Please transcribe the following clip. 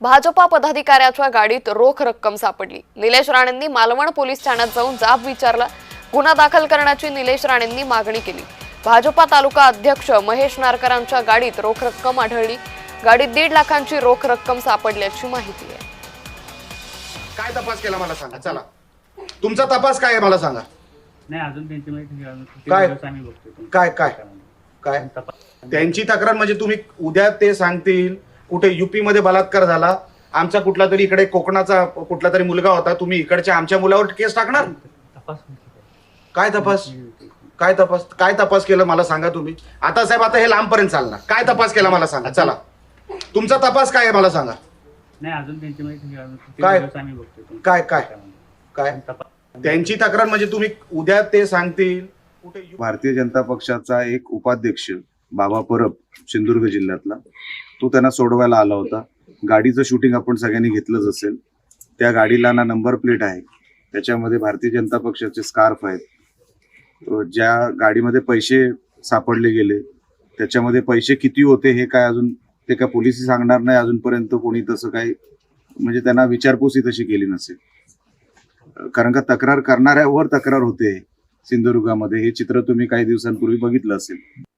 भाजपा पदाधिकाऱ्याच्या गाडीत रोख रक्कम सापडली। निलेश राणेंनी मालवण पोलीस ठाण्यात जाऊन जाब विचारला। गुन्हा दाखल करण्याची निलेश राणेंनी मागणी केली। भाजपा तालुका अध्यक्ष महेश नारकरांच्या गाडीत रोख रक्कम आढळली। गाडीत 1.5 लाखांची रोख रक्कम सापडल्याची माहिती आहे। काय तपास केला मला सांगा। चला, तुमचा तपास काय आहे मला सांगा। नाही, अजून त्यांची माहिती काय? आम्ही बघतो काय काय काय त्यांची तक्रार म्हणजे तुम्ही उद्या ते सांगतील कुठे यूपी मध्ये बलात्कार झाला, आमचा कुठला तरी इकडे कोकणाचा कुठला तरी मुलगा होता, तुम्ही इकडच्या आमच्या मुलावर केस टाकणार? काय तपास काय तपास काय तपास केलं मला सांगा तुम्ही। आता साहेब, आता हे लांबपर्यंत चालणार। काय तपास केला मला सांगा। चला, तुमचा तपास काय आहे मला सांगा। नाही, अजून त्यांची माहिती काय? आम्ही बघतो काय काय काय त्यांची तक्रार म्हणजे तुम्ही उद्या ते सांगतील कुठे भारतीय जनता पक्षाचा एक उपाध्यक्ष बाबा परब सिंधुदुर्ग जिल्ह्यातला, तो त्यांना सोडवायला आला होता। गाडीचं शूटिंग आपण सगळ्यांनी घेतलंच असेल। त्या गाडीला ना नंबर प्लेट आहे, त्याच्यामध्ये भारतीय जनता पक्षाचे स्कार्फ आहेत। ज्या गाडीमध्ये पैसे सापडले गेले त्याच्यामध्ये पैसे किती होते हे काय अजून ते काय पोलिस सांगणार नाही। अजूनपर्यंत कोणी तसं काही म्हणजे त्यांना विचारपूसही तशी केली नसेल, कारण का तक्रार करणाऱ्यावर तक्रार होते सिंधुदुर्गामध्ये। हे चित्र तुम्ही काही दिवसांपूर्वी बघितलं असेल।